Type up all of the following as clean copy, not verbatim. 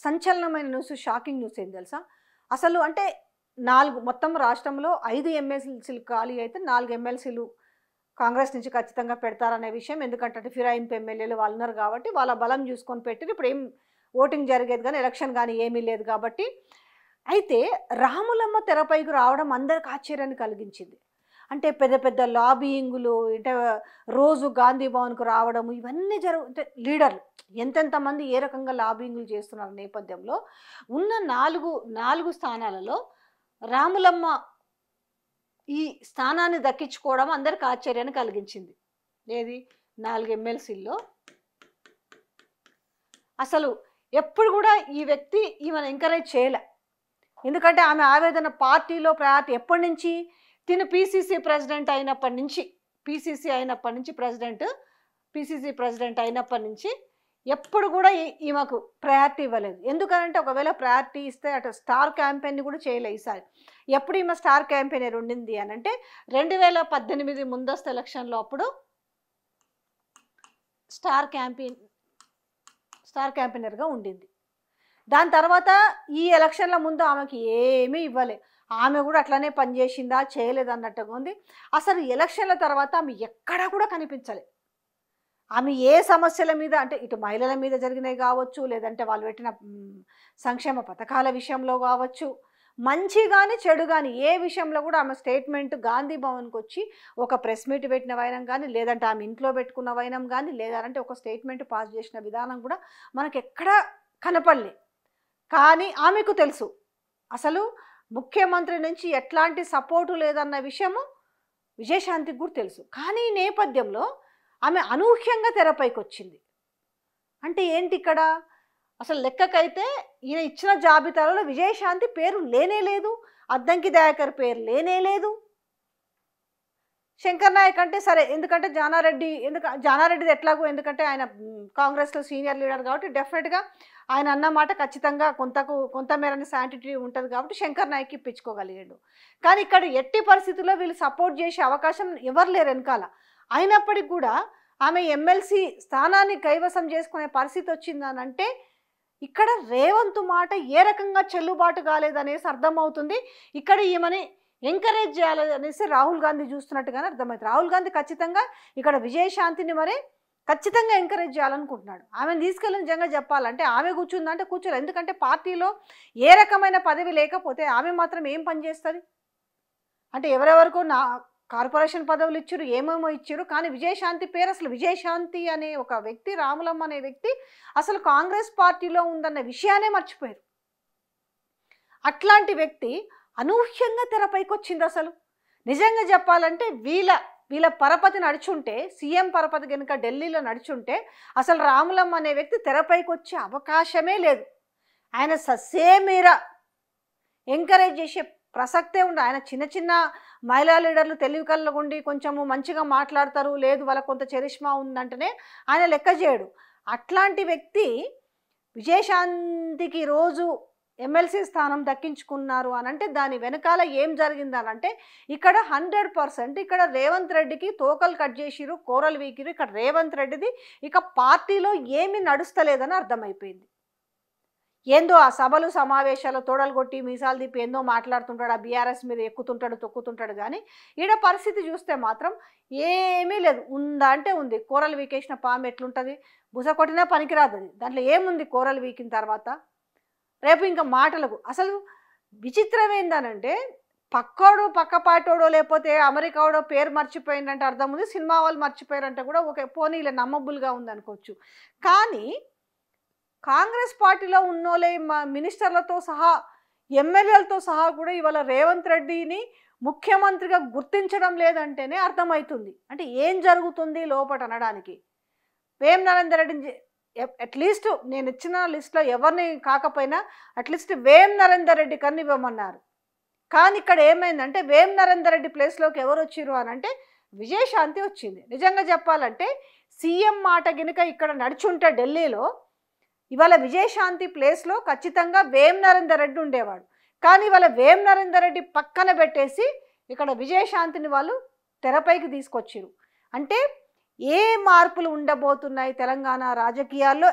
సంచలనమైన news, shocking news ఏం తెలుసా? అసలు అంటే 4 మొత్తం రాష్ట్రంలో 5 ఎమ్మెల్సీలు ఖాళీ అయితే 4 ఎమ్మెల్సీలు కాంగ్రెస్ నుంచి ఖచ్చితంగా పెడతారనే విషయం. ఎందుకంటే ఫిరాయింపు ఎమ్మెల్యేలు వాళ్ళు ఉన్నారు కాబట్టి వాళ్ళ బలం చూసుకొని పెట్టిరు. ఇప్పుడు ఏం ఓటింగ్ జరిగేది కానీ ఎలక్షన్ కానీ ఏమీ లేదు కాబట్టి. అయితే రాములమ్మ తెరపైకి రావడం అందరికి ఆశ్చర్యాన్ని కలిగించింది. అంటే పెద్ద పెద్ద లాబియింగులు, అంటే రోజు గాంధీ భవన్‌కు రావడము, ఇవన్నీ అంటే లీడర్లు ఎంతెంతమంది ఏ రకంగా లాబియింగులు చేస్తున్నారు నేపథ్యంలో ఉన్న 4 స్థానాలలో రాములమ్మ ఈ స్థానాన్ని దక్కించుకోవడం అందరికి ఆశ్చర్యాన్ని కలిగించింది. ఏది 4 ఎమ్మెల్సీల్లో అసలు ఎప్పుడు కూడా ఈ వ్యక్తి ఈమెను ఎంకరేజ్ చేయలే. ఎందుకంటే ఆమె ఆవేదన పార్టీలో ప్రయారిటీ ఎప్పటి నుంచి, తిను పీసీసీ ప్రెసిడెంట్ అయినప్పటి నుంచి, పీసీసీ ప్రెసిడెంట్ అయినప్పటి నుంచి ఎప్పుడు కూడా ఈమెకు ప్రయారిటీ ఇవ్వలేదు. ఎందుకంటే ఒకవేళ ప్రయారిటీ ఇస్తే అటు స్టార్ క్యాంపెయిన్ని కూడా చేయలే ఈసారి. ఎప్పుడు ఈమె స్టార్ క్యాంపెయినర్ ఉండింది అని అంటే 2018 ముందస్తు ఎలక్షన్లో అప్పుడు స్టార్ క్యాంపెయినర్గా ఉండింది. దాని తర్వాత ఈ ఎలక్షన్ల ముందు ఆమెకి ఏమీ ఇవ్వలే. ఆమె కూడా అట్లనే పనిచేసిందా చేయలేదు అన్నట్టుగా ఉంది. అసలు ఎలక్షన్ల తర్వాత ఆమె ఎక్కడా కూడా కనిపించలే. ఆమె ఏ సమస్యల మీద, అంటే ఇటు మహిళల మీద జరిగినవి కావచ్చు, లేదంటే వాళ్ళు పెట్టిన సంక్షేమ పథకాల విషయంలో కావచ్చు, మంచి కానీ చెడు కానీ ఏ విషయంలో కూడా ఆమె స్టేట్మెంట్ గాంధీ భవన్కి వచ్చి ఒక ప్రెస్ మీట్ పెట్టిన వైనం కానీ, లేదంటే ఆమె ఇంట్లో పెట్టుకున్న వైనం కానీ, లేదంటే ఒక స్టేట్మెంట్ పాస్ చేసిన విధానం కూడా మనకు ఎక్కడా కనపడలే. కానీ ఆమెకు తెలుసు అసలు ముఖ్యమంత్రి నుంచి ఎట్లాంటి సపోర్టు లేదన్న విషయము విజయశాంతికి కూడా తెలుసు. కానీ ఈ నేపథ్యంలో ఆమె అనూహ్యంగా తెరపైకి వచ్చింది. అంటే ఏంటి ఇక్కడ అసలు లెక్కకైతే ఈయన ఇచ్చిన జాబితాలలో విజయశాంతి పేరు లేనే లేదు, అద్దంకి దయాకర్ పేరు లేనే లేదు. శంకర్ నాయక్ అంటే సరే, ఎందుకంటే జానారెడ్డిది ఎట్లాగో, ఎందుకంటే ఆయన కాంగ్రెస్లో సీనియర్ లీడర్ కాబట్టి డెఫినెట్గా ఆయన అన్నమాట ఖచ్చితంగా కొంతమేరని శాంటిటీ ఉంటుంది కాబట్టి శంకర్ నాయక్ ఇప్పించుకోగలిగాడు. కానీ ఇక్కడ ఎట్టి పరిస్థితుల్లో వీళ్ళు సపోర్ట్ చేసే అవకాశం ఎవరు లేరు వెనకాల. అయినప్పటికీ కూడా ఆమె ఎమ్మెల్సీ స్థానాన్ని కైవసం చేసుకునే పరిస్థితి వచ్చిందనంటే ఇక్కడ రేవంత్ మాట ఏ రకంగా చెల్లుబాటు కాలేదనేసి అర్థమవుతుంది. ఇక్కడ ఈమెని ఎంకరేజ్ చేయాలనేసి రాహుల్ గాంధీ చూస్తున్నట్టుగానే అర్థమవుతుంది. రాహుల్ గాంధీ ఖచ్చితంగా ఇక్కడ విజయశాంతిని మరి ఖచ్చితంగా ఎంకరేజ్ చేయాలనుకుంటున్నాడు. ఆమెను తీసుకెళ్ళి నిజంగా చెప్పాలంటే ఆమె కూర్చుందంటే కూర్చోలేదు. ఎందుకంటే పార్టీలో ఏ రకమైన పదవి లేకపోతే ఆమె మాత్రం ఏం పని చేస్తుంది? అంటే ఎవరెవరికో కార్పొరేషన్ పదవులు ఇచ్చారు, ఏమేమో ఇచ్చారు. కానీ విజయశాంతి పేరు, అసలు విజయశాంతి అనే ఒక వ్యక్తి, రాములమ్మ అనే వ్యక్తి అసలు కాంగ్రెస్ పార్టీలో ఉందన్న విషయాన్నే మర్చిపోయారు. అట్లాంటి వ్యక్తి అనూహ్యంగా తెరపైకి వచ్చింది. అసలు నిజంగా చెప్పాలంటే వీళ్ళ పరపతి నడుచుంటే, సీఎం పరపతి కనుక ఢిల్లీలో నడుచుంటే అసలు రాములమ్మ అనే వ్యక్తి తెరపైకి వచ్చే అవకాశమే లేదు. ఆయన ససేమీరా ఎంకరేజ్ చేసే ప్రసక్తే ఉండి, ఆయన చిన్న చిన్న మహిళా లీడర్లు తెలివి కళ్ళగుండి కొంచెము మంచిగా మాట్లాడతారు, లేదు వాళ్ళకు కొంత చరిష్మా ఉందంటేనే ఆయన లెక్క చేయడు. అట్లాంటి వ్యక్తి విజయశాంతికి రోజు ఎమ్మెల్సీ స్థానం దక్కించుకున్నారు అనంటే దాని వెనకాల ఏం జరిగిందనంటే ఇక్కడ 100% ఇక్కడ రేవంత్ రెడ్డికి తోకలు కట్ చేసిరు, కూరలు వీకిరు. ఇక్కడ రేవంత్ రెడ్డిది ఇక పార్టీలో ఏమీ నడుస్తలేదని అర్థమైపోయింది. ఏందో ఆ సభలు సమావేశాలు తోడలు కొట్టి మీసాలు తిప్పి ఏందో మాట్లాడుతుంటాడు, ఆ బీఆర్ఎస్ మీద ఎక్కుతుంటాడు తొక్కుతుంటాడు. కానీ ఈడ పరిస్థితి చూస్తే మాత్రం ఏమీ లేదు. ఉందా అంటే ఉంది. కూరలు వీకేసిన పాము ఎట్లుంటుంది? బుస కొట్టినా పనికిరాదు అది. దాంట్లో ఏముంది కూరలు వీకిన తర్వాత? రేపు ఇంకా మాటలకు అసలు విచిత్రం ఏందనంటే పక్కోడు పక్కపాటోడో లేకపోతే అమెరికాడో పేరు మర్చిపోయిందంటే అర్థం ఉంది, సినిమా వాళ్ళు మర్చిపోయారంటే కూడా ఓకే పోనీ ఇలా నమ్మబుల్గా ఉందనుకోవచ్చు. కానీ కాంగ్రెస్ పార్టీలో ఉన్నోళ్ళే మినిస్టర్లతో సహా ఎమ్మెల్యేలతో సహా కూడా ఇవాళ రేవంత్ రెడ్డిని ముఖ్యమంత్రిగా గుర్తించడం లేదంటేనే అర్థమవుతుంది అంటే ఏం జరుగుతుంది లోపట అనడానికి. వేం నరేందర్ రెడ్డి అట్లీస్ట్ నేను ఇచ్చిన లిస్ట్లో ఎవరిని కాకపోయినా అట్లీస్ట్ వేం నరేందర్ రెడ్డి కన్నా ఇవ్వమన్నారు. కానీ ఇక్కడ ఏమైందంటే వేం నరేందర్ రెడ్డి ప్లేస్లోకి ఎవరు వచ్చిరు అని అంటే విజయశాంతి వచ్చింది. నిజంగా చెప్పాలంటే సీఎం మాట గినుక ఇక్కడ నడుచుంటే ఢిల్లీలో ఇవాళ విజయశాంతి ప్లేస్లో ఖచ్చితంగా వేం నరేందర్ రెడ్డి ఉండేవాడు. కానీ ఇవాళ వేం నరేందర్ రెడ్డి పక్కన పెట్టేసి ఇక్కడ విజయశాంతిని వాళ్ళు తెరపైకి తీసుకొచ్చిరు. అంటే ఏ మార్పులు ఉండబోతున్నాయి తెలంగాణ రాజకీయాల్లో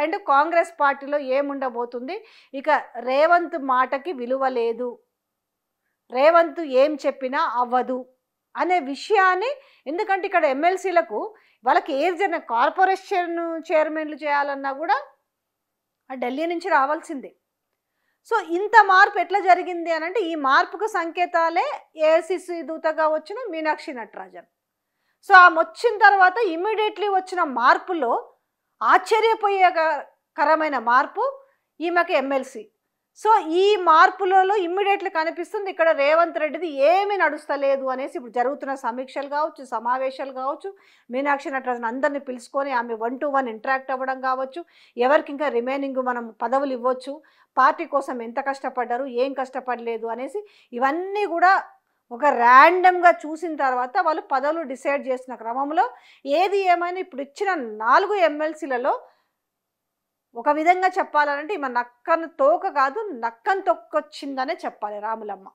అండ్ కాంగ్రెస్ పార్టీలో ఏముండబోతుంది, ఇక రేవంత్ మాటకి విలువ లేదు, రేవంత్ ఏం చెప్పినా అవ్వదు అనే విషయాన్ని, ఎందుకంటే ఇక్కడ ఎమ్మెల్సీలకు వాళ్ళకి ఏదైనా కార్పొరేషన్ చైర్మన్లు చేయాలన్నా కూడా ఢిల్లీ నుంచి రావాల్సిందే. సో ఇంత మార్పు ఎట్లా జరిగింది అని అంటే, ఈ మార్పుకు సంకేతాలే ఏఐసిసి దూతగా వచ్చిన మీనాక్షి నటరాజన్. సో ఆమె వచ్చిన తర్వాత ఇమ్మీడియట్లీ వచ్చిన మార్పులో ఆశ్చర్యపోయేకరమైన మార్పు ఈమెకి ఎమ్మెల్సీ. సో ఈ మార్పులలో ఇమ్మీడియట్లీ కనిపిస్తుంది ఇక్కడ రేవంత్ రెడ్డిది ఏమీ నడుస్తలేదు అనేసి. ఇప్పుడు జరుగుతున్న సమీక్షలు కావచ్చు, సమావేశాలు కావచ్చు, మీనాక్షి నటరాజన్ అందరినీ పిలుచుకొని ఆమె 1-to-1 ఇంటరాక్ట్ అవ్వడం కావచ్చు, ఎవరికి ఇంకా రిమైనింగ్ మనం పదవులు ఇవ్వచ్చు, పార్టీ కోసం ఎంత కష్టపడ్డారు, ఏం కష్టపడలేదు అనేసి ఇవన్నీ కూడా ఒక ర్యాండమ్గా చూసిన తర్వాత వాళ్ళు పదవులు డిసైడ్ చేసిన క్రమంలో ఏది ఏమైనా ఇప్పుడు ఇచ్చిన 4 ఎమ్మెల్సీలలో ఒక విధంగా చెప్పాలంటే ఈమె నక్కను తోక కాదు, నక్కను తొక్కొచ్చిందనే చెప్పాలి రాములమ్మ.